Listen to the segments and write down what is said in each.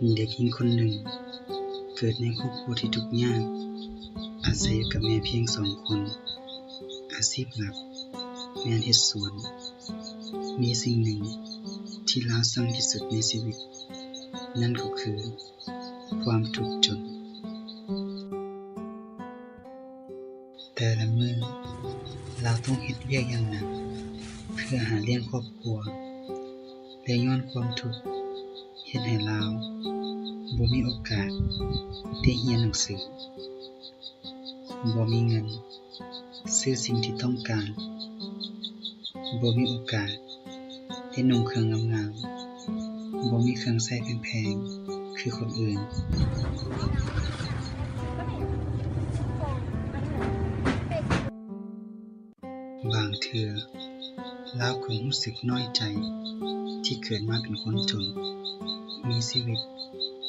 มีเด็กหญิงคนหนึ่งเกิดในครอบครัวที่ทุกข์ยากอาศัยอยู่กับแม่เพียง2 คนอาชีพหลักแม่นเฮ็ดสวนมีสิ่งหนึ่งที่ลาวซังที่สุดในชีวิตนั่นก็คือความทุกข์จนแต่ละมื้อลาวต้องเฮ็ดเวียกอย่างหนักเพื่อหาเลี้ยงครอบครัวและย้อนความทุกข์เฮ็ดให้ลาวบ่มีโอกาสได้เรียนหนังสือบ่มีเงินซื้อสิ่งที่ต้องการบ่มีโอกาสได้นุ่งเครื่องงามๆบ่มีเครื่องใช้แพงๆคือคนอื่นบางเทื่อลาวก็รู้สึกน้อยใจที่เกิดมาเป็นคนจนมีชีวิต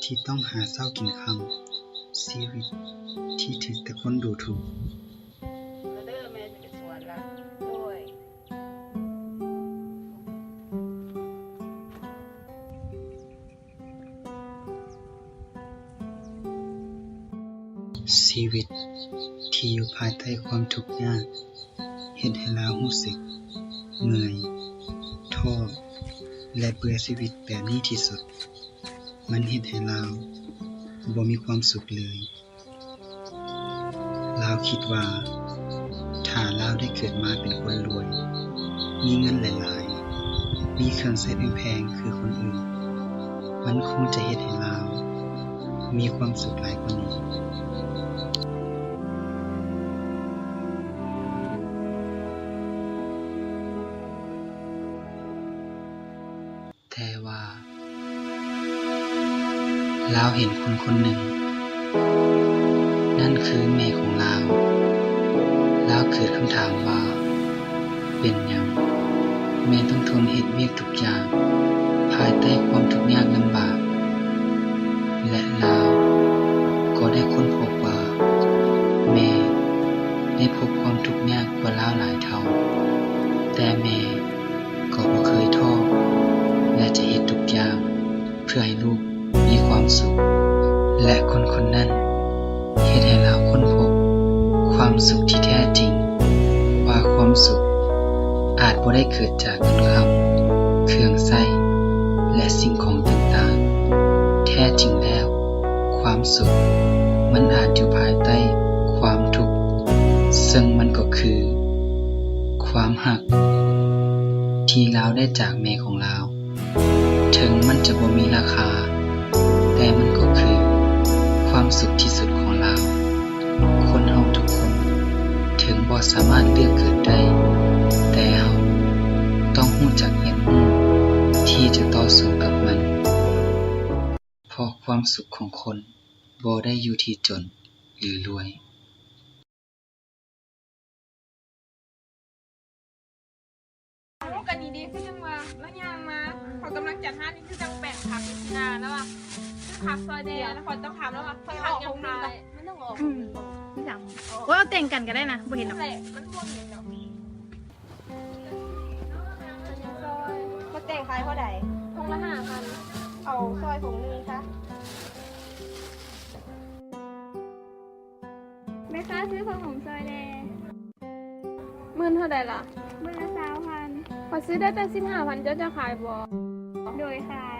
ที่ต้องหาเช้ากินค่ำชีวิตที่ถูกแต่คนดูถูกเด้อแม่จะสวนละโดยชีวิตที่อยู่ภายใต้ความทุกข์ยากเฮ็ดให้ลาวรู้สึกเหนื่อยท้อและเบื่อชีวิตแบบนี้ที่สุดมันเฮ็ดให้ลาวบ่มีความสุขเลยลาวคิดว่าถ้าลาวได้เกิดมาเป็นคนรวยมีเงินหลายๆมีเครื่องใช้แพงๆคือคนอื่นมันคงจะเฮ็ดให้ลาวมีความสุขหลายกว่านี้แต่ว่าลาวเห็นคนคนหนึ่งนั่นคือแม่ของลาวเกิดคำถามว่าเป็นหยังแม่ต้องทนเฮ็ดเวียกทุกอย่างภายใต้ความทุกข์ยากลำบากและลาวก็ได้ค้นพบว่าแม่ได้พบความทุกข์ยากกว่าลาวหลายเท่าแต่แม่ก็บ่เคยท้อและจะเฮ็ดทุกอย่างเพื่อให้ลูกมีความสุขและคนคนนั้นเฮ็ดให้ลาวค้นพบความสุขที่แท้จริงว่าความสุขอาจบ่ได้เกิดจากเงินคำเครื่องใช้และสิ่งของต่างๆแท้จริงแล้วความสุขมันอาจอยู่ภายใต้ความทุกข์ซึ่งมันก็คือความหักที่ลาวได้จากแม่ของลาวถึงมันจะบ่มีราคาแต่มันก็คือความสุขที่สุดของลาวคนเฮาทุกคนถึงบ่สามารถเลือกเกิดได้แต่เฮาต้องรู้จักเรียนรู้ที่จะต่อสู้กับมันเพราะความสุขของคนบ่ได้อยู่ที่จนหรือรวยลูกกันดีๆคือจังว่าแล้วยางมาเขากำลังจัดห้านี่คือจังแบ่งผักในนาแล้วว่าผักซอยแดงแล้วพอต้องถามแล้วว่าผักยังไงมันต้องออกไม่จำว่าเอาแต่งกันก็ได้นะบ่เห็นหรอก มันพวกนี้เนาะมาแต่งขายเท่าไหร่ทงละ5,000เอาซอยผงนึงซะแม่ค้าซื้อของผมซอยแดง มื้อเท่าไหร่ล่ะ มื้อละ20,000พอซื้อได้แต่15,000เจ้าจะขายบ่โดยขาย